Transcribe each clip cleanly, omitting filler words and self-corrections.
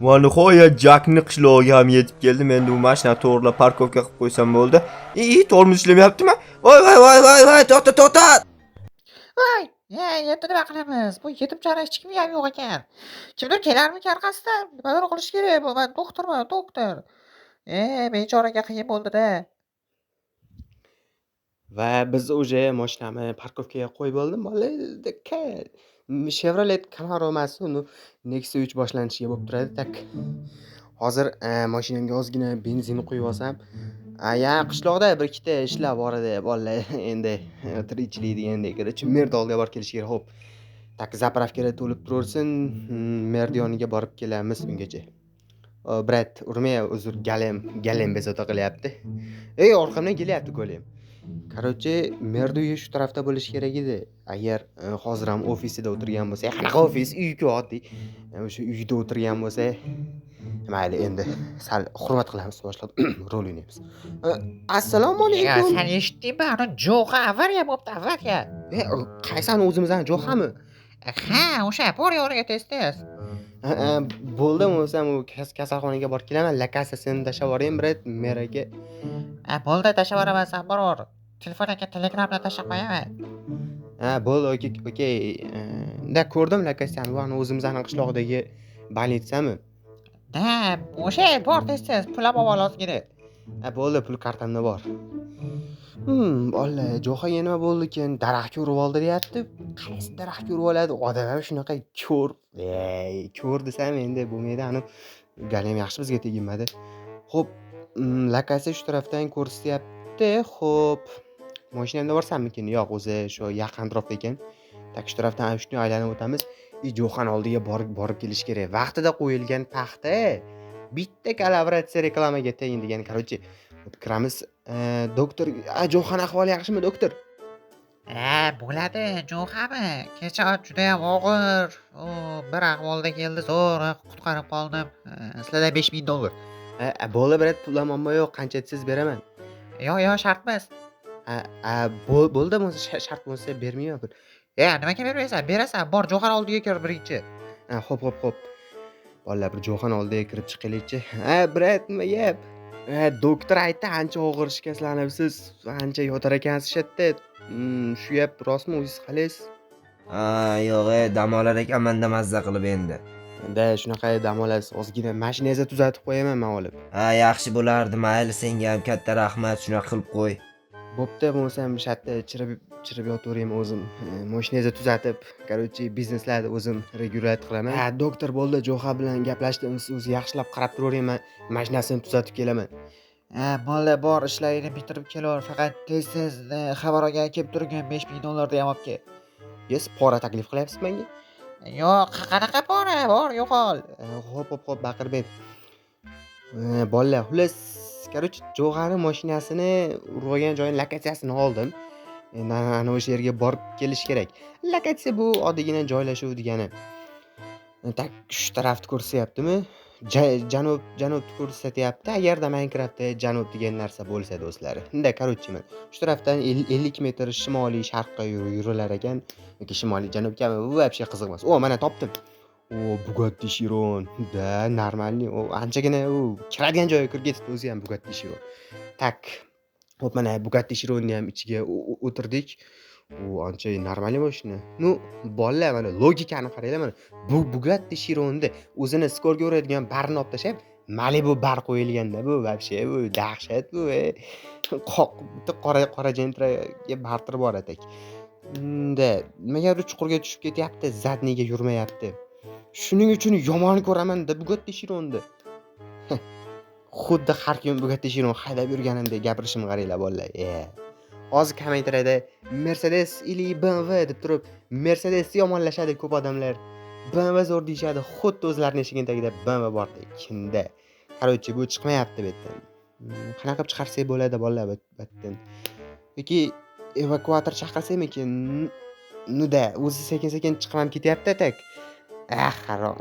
Va nihoyat Jakni qishlog'iga ham yetib keldim. Endi u mashinani to'g'rilab parkovka qilib qo'ysam bo'ldi. Tormoz ishlamayaptimi? Voy, to'xta. Voy, endi nima qilamiz? Bu yetimchani hech kimi ham yo'q ekan. Kimdir kelarmikan qasddan? Nimadir qilish kerak. Bu men doktorman, doktor. Bechoraga qiyin bo'ldi-da. Va biz уже mashinani parkovkaga qo'yib oldim. Chevrolet Camaro emas, uni Nexia 3 boshlanishiga bo'lib turadi. Tak. Hozir mashinamga ozgina benzin quyib olsam, qishloqda bir ikkita ishlar bor edi, bolalar endi tirikchilik degandek, короче, merda oldiga borib kelish kerak. Xo'p. Tak zapravkada to'lib turaversin, merda yoniga borib kelamiz ungacha. Brat, urmay, uzr, galem bezovta qilyapti. Orqamdan kelyapti golem. Короче, merduyi shu tarafda bo'lishi kerak edi. Agar hozir ham ofisida o'tirgan bo'lsa, qanaqa ofis, uy-ku oddiy. O'sha uyda o'tirgan bo'lsa, mayli endi sal hurmat qilamiz, boshlab rol o'ynaymiz. Assalomu alaykum. Sen eshitdingmi? Ana Jo'xa avariya bo'pti, avariya. Qaysani o'zimizdan Jo'xami? Ha, o'sha bor yoniga tez. Bo'ldi, o'zim u kasalxonaga borib kelaman. Lokatsiyasini tashlab yuboraymi, brat, meraga. Bo'ldi, tashlab yuboraman, sen bor. Telefonga Telegramda tashlab qo'yaman. Bo'ldi, okey. Da ko'rdim lokatsiyani, bu o'zimizning qishloqdagi bolnitsami? Da, o'sha bor tez, pul olib olozgina. Bo'ldi, pul kartamda bor. Bolla, Jo'xaga nima bo'ldi ekan? Daraxtga urib oldi deyapti. Qaysi daraxtga urib oladi? Odam ham shunaqa ko'r. Ko'r desam endi bo'lmaydi, ani galem yaxshi bizga teginmadi. Xo'p, lokatsiya shu tarafdan ko'rsatyapti. Xo'p, mashinamda borsammikin? Yo'q, o'zi shu yaqinroq ekan. Tak shu tarafdan shuni aylanib o'tamiz. Jo'xan oldiga borib kelish kerak. Vaqtida qo'yilgan paxta bitta kollaboratsiya reklamaga tayinlagan. Короче, kiramiz. Doktor, Jo'xan ahvoli yaxshimi, doktor? Bo'ladi, Jo'xami. Kecha juda ham og'ir. Bir ahvolda keldi, zo'r qutqarib qoldim. Sizlarda $5000. Bo'ldi, brat, pulam omma yo'q, qancha siz beraman. Yo'q, shartmas. Bo'ldi, shart bo'lsa bermayman pul. Nimaga bermaysan? Berasan. Bor, Jo'xan oldiga kir birinchi. Xo'p. Bolalar, bir Jo'xan oldiga kirib chiqaylikchi. Brat, nima gap? Doktor aytdi, ancha og'ir shikastlanibsiz, ancha yotar ekansiz shatda. Shu gap rostmi, o'zingiz qalaysiz? Yo'q, dam olar ekanman-da mazza qilib endi. Shunaqa dam olasiz, ozgina mashinangizni tuzatib qo'yaman men olib. Yaxshi bo'lardi, mayli, senga ham katta rahmat, shunaqa qilib qo'y. Bo'pti, bo'lsam shatda chirib yotaveraymi o'zim. Mashinangizni tuzatib, короче, bizneslarni o'zim regulat qilaman. Doktor, bo'ldi, Jo'xa bilan gaplashdim, o'zi yaxshilab qarab turaverayman, mashinasini tuzatib kelaman. Bo'ldi, bor, ishlaringni bitirib kelaver, faqat tez xabaroga kelib turgin, $5000 ham olib kel. Pora taklif qilyapsiz menga? Yo'q, qanaqa pora? Bor, yo'qol. Xo'p, baqirib. Bolalar, xullas, короче, Jo'xani mashinasini urgan joyning lokatsiyasini oldim. Endi ana o'sha yerga borib kelish kerak. Lokatsiya bu oddiygina joylashuv degani. Tak shu tarafni ko'rsatyaptimi? Janubni ko'rsatyapti. Agarda Minecraftda janub degan narsa bo'lsa, do'stlar. Unda, короче, men shu tarafdan 50 metr shimoliy sharqqa yurilar ekan. Yoki shimoliy janubga, bu вообще qiziq emas. Mana topdim. Bugatti Chiron. Normalniy. Anchagina kiradigan joyga kirib ketdi o'zi ham Bugatti Chiron. Tak. Xo'p, mana Bugatti Chironning ham ichiga o'tirdik. Ancha normalniy mashina. Bolalar, mana logikani qaranglar, mana bu Bugatti Chironda o'zini skorga uradigan barni olib tashlab, Malibu bar qo'yilganda, bu вообще bu dahshat bu. Bitta qora jentraga bartirib bor etak. Nimaga chuqurga tushib ketyapti, zadniga yurmayapti. Shuning uchun yomon ko'raman-da Bugatti Chironni. Xuddi har kun Bugatti Chiron haydab yurganimdek gapirishimni qaranglar, bolalar. Hozir kommentariyada Mercedes ili BMW deb turib, Mercedes yomonlashadi ko'p odamlar. BMW zo'r deyshadi, xuddi o'zlarining eshigini tagida BMW bordek. Kimda? Короче, bu chiqmayapti bu yerdan. Qanaqa qilib chiqarsak bo'ladi, bolalar, bu yerdan? Yoki evakuator chaqirsak-mikin? O'zi sekin-sekin chiqib ham ketyapti, tak. Harom.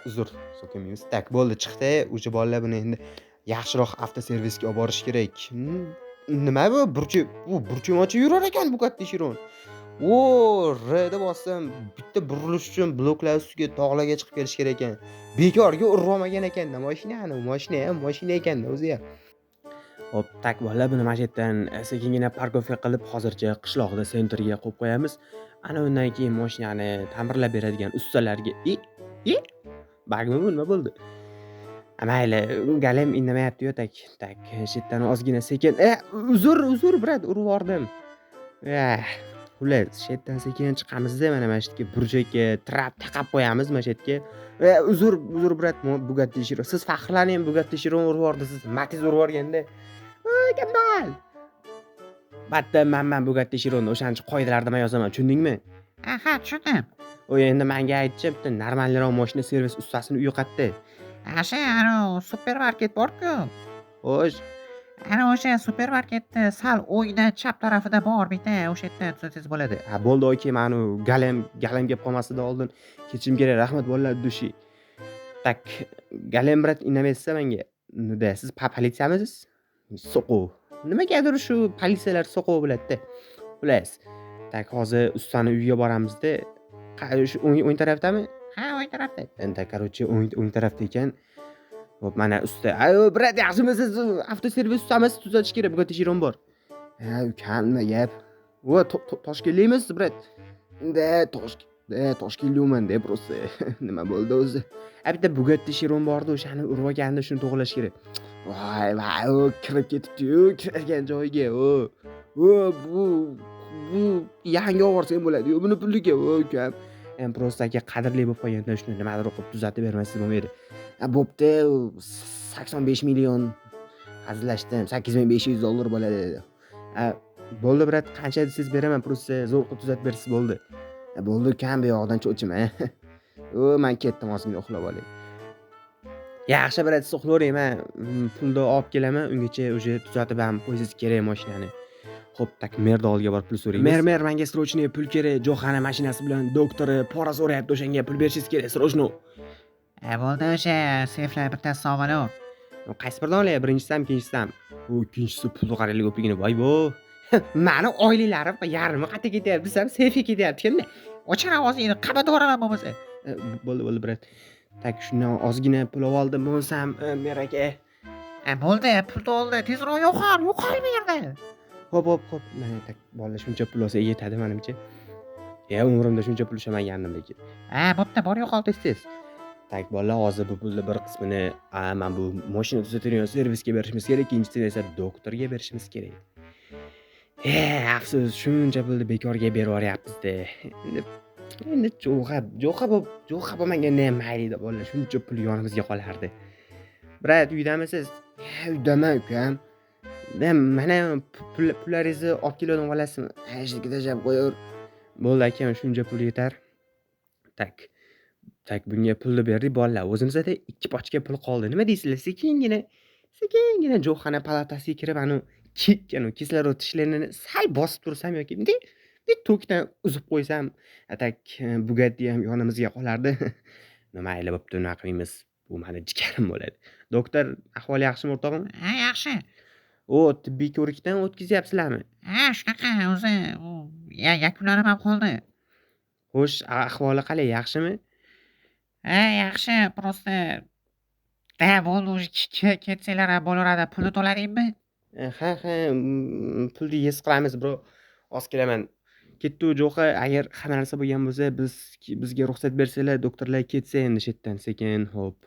Uzr, so'kamiz. Tak, bo'ldi, chiqdi. O'sha bolalar buni endi yaxshiroq avtoservisga olib borish kerak. Nima bu? Burchimochi yurar ekan Bugatti Chiron. O, R deb bossam bitta burilish uchun bloklar ustiga tog'larga chiqib kelish kerak ekan. Bekorga urib olmagan ekanda mashinani. Mashina ham mashina ekanda o'zi ham. Hop, tak bolalar buni mana shu yerdan sekingina parkovka qilib hozircha qishloqda sentrga qo'yib qo'yamiz. Ana undan keyin mashinani ta'mirlab beradigan ustalarga bagmi bu nima bo'ldi? Mayli, galim indamayapti-yu tak. Shu yerdan ozgina sekin. Uzr, brat, urib yubordim. Xullas, shu yerdan sekin chiqamiz-da, mana shu yerga burchakka trap taqab qo'yamiz mana shu yerga. Uzr, brat, Bugatti Chiron. Siz faxrlaning, Bugatti Chiron urib yubordingiz. Matiz urib yuborganda. Kambag'al. Batta men Bugatti Chiron'ni o'shancha qoidalarda men yozaman, tushundingmi? Ha, tushundim. Endi menga aytchi, bitta normalroq mashina servis ustasini uyi qayerda? Ana supermarket bor-ku. Xo'sh, Ana o'sha supermarketni sal o'ngdan chap tarafida bor bitta, o'sha yerdan tuzatsangiz bo'ladi. bo'ldi, okey, men u galam gap qolmasidan oldin kechirim kerak. Rahmat bolalar, dushi. Tak, galam brat indamaysiz menga. Nida, siz politsiyamisiz? So'qov. Nimagadir shu politsiyalar so'qov bo'ladi-da. Xullas, tak hozir ustani uyiga boramizda. Shu o'ng tarafdami? Ha, o'ng tarafda. Endi короче o'ng tarafda ekan. Hop, mana usta. Ayo, brat, yaxshimisiz? Avtoservis ustamisiz? Tuzatish kerak, Bugatti Chiron bor. Ukam, nima gap? Toshkentlikmisiz, brat? Toshkentlikman deb просто. Nima bo'ldi o'zi? Bitta Bugatti Chiron bordi, o'shani urib olganda shuni to'g'rilash kerak. Voy, kirib ketibdi-yu, kirgan joyiga. Bu yangi olsam bo'ladi-yu, buni puliga, ukam. Просто aka qadrli bo'lib qolganda shuni nimadir o'qib tuzatib bermasangiz bo'lmaydi. Bo'pti, 85 million hazillashdim. $8500 bo'ladi dedi. Bo'ldi brat, qancha desiz beraman, просто zo'r qilib tuzatib bersiz bo'ldi. Bo'ldi, kam bu yoqdan cho'chima. Men ketdim, ozgina uxlab olay. Yaxshi brat, siz uxlavering, men pulni olib kelaman, ungacha o'sha tuzatib ham qo'ysiz kerak mashinani. Xo'p, tak merda oldiga borib pul so'raymiz. Mer, menga srochniy pul kerak. Johana mashinasi bilan doktori pora so'rayapti, o'shanga pul berishingiz kerak, srochniy. Bo'ldi, o'sha seyflar bittasi olmadim. Qaysi biridan olay? Birinchisidan, ikkinchisidan? Ikkinchisi pulni qaraylik o'pigini. Voy-bo. Mani oyliklarim yarmi qayerga ketyapti, desam, seyfga ketyapti endi. O'chir ovozingni, qabatib yuboraman bo'lmasa. Bo'ldi, brat. Tak, shundan ozgina pul oldim, bo'lsam, mer aka. Bo'ldi, pulni oldi. Tezroq yo'qol bu yerdan. Hop. Mana tak, bolalar shuncha pul olsa yetadi menimcha. Umrimda shuncha pul ushlamagandim lekin. Bo'pti, bor yo'qol tez. Tak, bolalar, hozir bu pulni bir qismini men bu mashina tuzatadigan servisga berishimiz kerak, ikkinchisini esa doktorga berishimiz kerak. Afsus, shuncha pulni bekorga berib yuboryapmiz-da. Endi jo'xa bo'lmaganda ham mayli deb bolalar, shuncha pul yonimizga qolardi. Brat, uydamisiz? Uydaman, ukam. Mana pullaringizni olib keldim olasizmi? Shunga tashab qo'yaver. Bo'ldi akam, shuncha pul yetar. Tak, bunga pulni berdik bolalar. O'zimizda 2 pochka pul qoldi. Nima deysizlar? Sekingina Johana palatasiga kirib, kislorod tishlarini sal bosib tursam yoki bunday tokdan uzib qo'ysam, tak Bugatti ham yonimizga qolardi. Mayli, bo'pti, nima qilamiz? Bu meni jikarim bo'ladi. Doktor, ahvoli yaxshimi, o'rtog'im? Yaxshi. Tibbiy ko'rikdan o'tkazyapsizlarmi? Shunaqa, o'zi yakunlanib ham qoldi. Xo'sh, ahvoli qalay, yaxshimi? Yaxshi, просто bo'ldi, ketsanglar ham bo'laveradi. Pulni to'ladingmi? Ha, pulni yes qilamiz, bro. Oz kelaman. Ketdi Jo'xa, agar hamma narsa bo'lgan bo'lsa, bizga ruxsat bersanglar, doktorlar ketsa endi shu yerdan sekin, hop.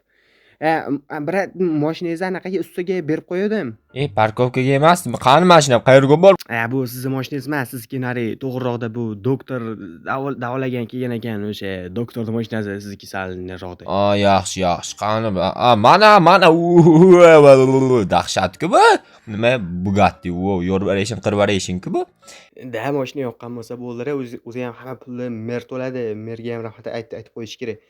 Brat, mashinangizni anaqaga ustaga berib qo'ydim. Parkovkaga emasmi? Qani mashina, qayerga bor? Bu sizning mashinangiz emas, sizga nari to'g'riroqda bu doktor davolagan kelgan ekan, o'sha doktorning mashinasi sizniki sal nariroqda. Yaxshi. Qani, mana dahshatku bu. Nima Bugatti, yo'rib berishim, qirib berishing-ku bu. Mashina yoqqan bo'lsa bo'ldi-da, o'zi ham hamma pulni mer to'ladi. Merga ham rahmat aytib qo'yish kerak.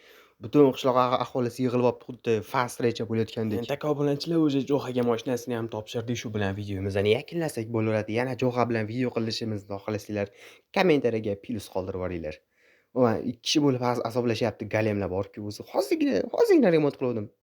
Butun qishloq aholisi yig'ilib olib, xuddi fast recha bo'layotgandek. Takobulanchilar o'zi Jo'xaga mashinasini ham topshirdik. Shu bilan videomizni yakunlasak bo'laveradi. Yana Jo'xa bilan video qilishimizni xohlasanglar, kommentariyaga plus qoldirib yuboringlar. 2 kishi bo'lib asablashyapti, galemlar bor-ku, o'zi hozirgina remont qildim.